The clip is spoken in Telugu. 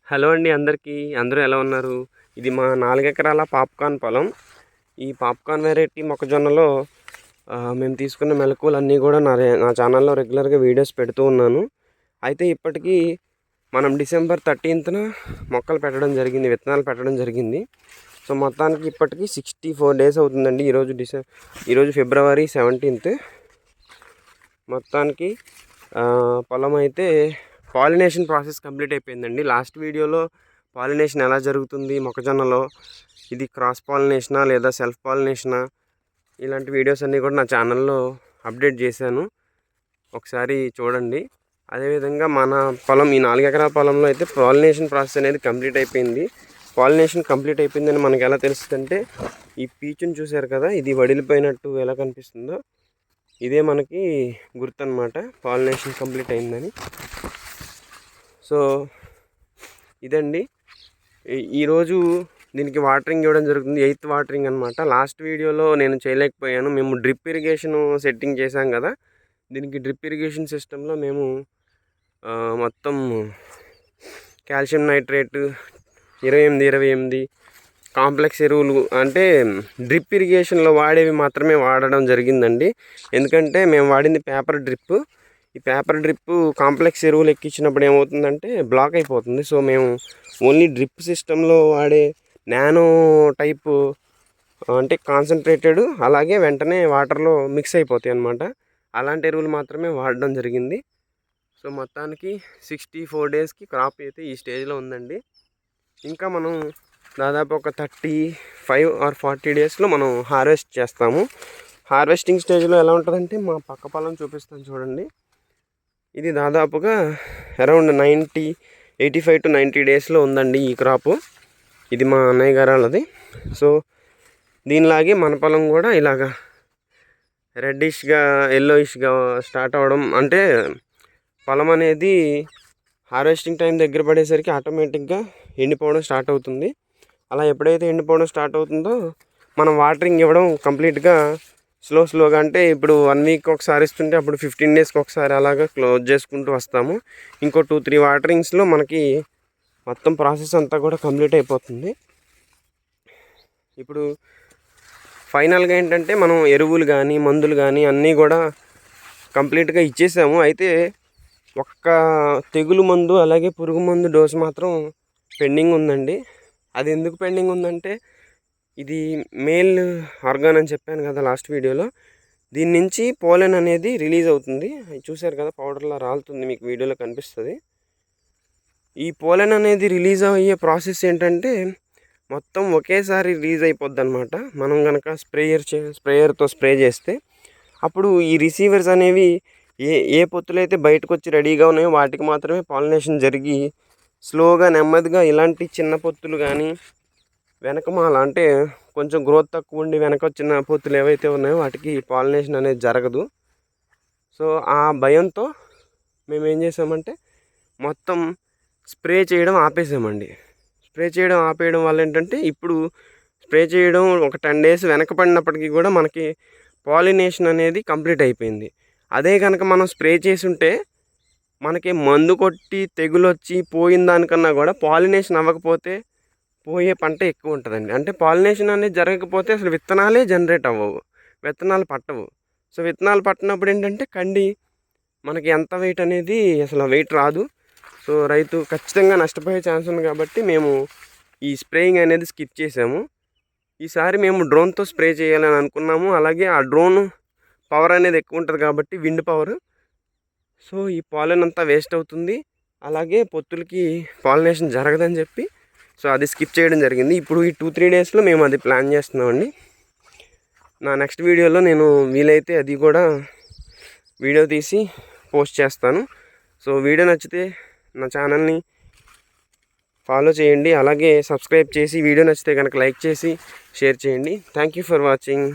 హలో అండి అందరికీ. అందరూ ఎలా ఉన్నారు? ఇది మా 4 ఎకరాల పాప్కార్న్ పొలం. ఈ పాప్కార్న్ వెరైటీ మొక్కజొన్నలో మేము తీసుకున్న మెళకువలన్నీ కూడా నా ఛానల్లో రెగ్యులర్గా వీడియోస్ పెడుతూ ఉన్నాను. అయితే ఇప్పటికీ మనం డిసెంబర్ 13న మొక్కలు పెట్టడం జరిగింది, విత్తనాలు పెట్టడం జరిగింది. సో మొత్తానికి ఇప్పటికీ 64 డేస్ అవుతుందండి. ఈరోజు ఫిబ్రవరి 17th. మొత్తానికి పొలం అయితే పాలినేషన్ ప్రాసెస్ కంప్లీట్ అయిపోయిందండి. లాస్ట్ వీడియోలో పాలినేషన్ ఎలా జరుగుతుంది మొక్కజొన్నలో, ఇది క్రాస్ పాలినేషనా లేదా సెల్ఫ్ పాలినేషనా, ఇలాంటి వీడియోస్ అన్నీ కూడా నా ఛానల్లో అప్డేట్ చేశాను, ఒకసారి చూడండి. అదేవిధంగా మన పొలం, ఈ 4 ఎకరాల పొలంలో అయితే పాలినేషన్ ప్రాసెస్ అనేది కంప్లీట్ అయిపోయింది. పాలినేషన్ కంప్లీట్ అయిపోయిందని మనకు ఎలా తెలుస్తుందంటే, ఈ పీచుని చూసారు కదా, ఇది వడిలిపోయినట్టు ఎలా కనిపిస్తుందో ఇదే మనకి గుర్తు అన్నమాట, పాలినేషన్ కంప్లీట్ అయిందని. సో ఇదండి. ఈరోజు దీనికి వాటరింగ్ ఇవ్వడం జరుగుతుంది, 8th వాటరింగ్ అనమాట. లాస్ట్ వీడియోలో నేను చేయలేకపోయాను. మేము డ్రిప్ ఇరిగేషన్ సెట్టింగ్ చేశాం కదా, దీనికి డ్రిప్ ఇరిగేషన్ సిస్టంలో మేము మొత్తం కాల్షియం నైట్రేట్ 28 కాంప్లెక్స్ ఎరువులు అంటే డ్రిప్ ఇరిగేషన్లో వాడేవి మాత్రమే వాడడం జరిగిందండి. ఎందుకంటే మేము వాడింది పేపర్ డ్రిప్. ఈ పేపర్ డ్రిప్ కాంప్లెక్స్ ఎరువులు ఎక్కించినప్పుడు ఏమవుతుందంటే బ్లాక్ అయిపోతుంది. సో మేము ఓన్లీ డ్రిప్ సిస్టంలో వాడే నానో టైపు అంటే కాన్సన్ట్రేటెడ్, అలాగే వెంటనే వాటర్లో మిక్స్ అయిపోతాయి అన్నమాట, అలాంటి ఎరువులు మాత్రమే వాడడం జరిగింది. సో మొత్తానికి 64 డేస్కి క్రాప్ అయితే ఈ స్టేజ్లో ఉందండి. ఇంకా మనం దాదాపు ఒక 35 or 40 డేస్లో మనం హార్వెస్ట్ చేస్తాము. హార్వెస్టింగ్ స్టేజ్లో ఎలా ఉంటుందంటే, మా పక్క పొలం చూపిస్తాను చూడండి. ఇది దాదాపుగా అరౌండ్ 85 to 90 డేస్లో ఉందండి ఈ క్రాపు. ఇది మా అన్నయ్య గారాలది. సో దీనిలాగే మన పొలం కూడా ఇలాగా రెడ్డిష్గా ఎల్లోయిష్గా స్టార్ట్ అవ్వడం, అంటే పొలం అనేది హార్వెస్టింగ్ టైం దగ్గర పడేసరికి ఆటోమేటిక్గా ఎండిపోవడం స్టార్ట్ అవుతుంది. అలా ఎప్పుడైతే ఎండిపోవడం స్టార్ట్ అవుతుందో మనం వాటరింగ్ ఇవ్వడం కంప్లీట్గా స్లోగా, అంటే ఇప్పుడు 1 వీక్ ఒకసారి ఇస్తుంటే అప్పుడు 15 డేస్కి ఒకసారి అలాగా క్లోజ్ చేసుకుంటూ వస్తాము. ఇంకో 2-3 వాటరింగ్స్లో మనకి మొత్తం ప్రాసెస్ అంతా కూడా కంప్లీట్ అయిపోతుంది. ఇప్పుడు ఫైనల్గా ఏంటంటే, మనం ఎరువులు కానీ మందులు కానీ అన్నీ కూడా కంప్లీట్గా ఇచ్చేసాము. అయితే ఒక్క తెగులు మందు అలాగే పురుగు మందు డోసు మాత్రం పెండింగ్ ఉందండి. అది ఎందుకు పెండింగ్ ఉందంటే, ఇది మేల్ ఆర్గాన్ అని చెప్పాను కదా లాస్ట్ వీడియోలో, దీని నుంచి పోలెన్ అనేది రిలీజ్ అవుతుంది. చూసారు కదా, పౌడర్లా రాలుతుంది, మీకు వీడియోలో కనిపిస్తుంది. ఈ పోలెన్ అనేది రిలీజ్ అయ్యే ప్రాసెస్ ఏంటంటే, మొత్తం ఒకేసారి రిలీజ్ అయిపోద్ది అనమాట. మనం కనుక స్ప్రేయర్తో స్ప్రే చేస్తే అప్పుడు ఈ రిసీవర్స్ అనేవి ఏ పొత్తులైతే బయటకు వచ్చి రెడీగా ఉన్నాయో వాటికి మాత్రమే పాలినేషన్ జరిగి స్లోగా నెమ్మదిగా ఇలాంటి చిన్న పొత్తులు కానీ వెనకమాల అంటే కొంచెం గ్రోత్ తక్కువ ఉండి వెనక వచ్చిన పొత్తులు ఏవైతే ఉన్నాయో వాటికి పాలినేషన్ అనేది జరగదు. సో ఆ భయంతో మేము ఏం చేసామంటే మొత్తం స్ప్రే చేయడం ఆపేసామండి. స్ప్రే చేయడం ఆపేయడం వల్ల ఏంటంటే, ఇప్పుడు స్ప్రే చేయడం ఒక 10 days వెనక పడినప్పటికీ కూడా మనకి పాలినేషన్ అనేది కంప్లీట్ అయిపోయింది. అదే కనుక మనం స్ప్రే చేసి ఉంటే మనకి మందు కొట్టి తెగులు వచ్చి పోయిన దానికన్నా కూడా పాలినేషన్ అవ్వకపోతే పోయే పంట ఎక్కువ ఉంటుందండి. అంటే పాలినేషన్ అనేది జరగకపోతే అసలు విత్తనాలే జనరేట్ అవ్వవు, విత్తనాలు పట్టవు. సో విత్తనాలు పట్టినప్పుడు ఏంటంటే కండి మనకి ఎంత వెయిట్ అనేది అసలు వెయిట్ రాదు. సో రైతు ఖచ్చితంగా నష్టపోయే ఛాన్స్ ఉంది. కాబట్టి మేము ఈ స్ప్రేయింగ్ అనేది స్కిప్ చేసాము. ఈసారి మేము డ్రోన్తో స్ప్రే చేయాలని అనుకున్నాము. అలాగే ఆ డ్రోన్ పవర్ అనేది ఎక్కువ ఉంటుంది కాబట్టి, విండ్ పవర్. సో ఈ పాలెన్ అంతా వేస్ట్ అవుతుంది, అలాగే పొత్తులకి పాలినేషన్ జరగదని చెప్పి సో అది స్కిప్ చేయడం జరిగింది. ఇప్పుడు ఈ 2-3 డేస్లో మేము అది ప్లాన్ చేస్తున్నామండి. నా నెక్స్ట్ వీడియోలో నేను వీలైతే అది కూడా వీడియో తీసి పోస్ట్ చేస్తాను. సో వీడియో నచ్చితే నా ఛానల్ని ఫాలో చేయండి, అలాగే సబ్స్క్రైబ్ చేసి వీడియో నచ్చితే కనుక లైక్ చేసి షేర్ చేయండి. Thank you for watching.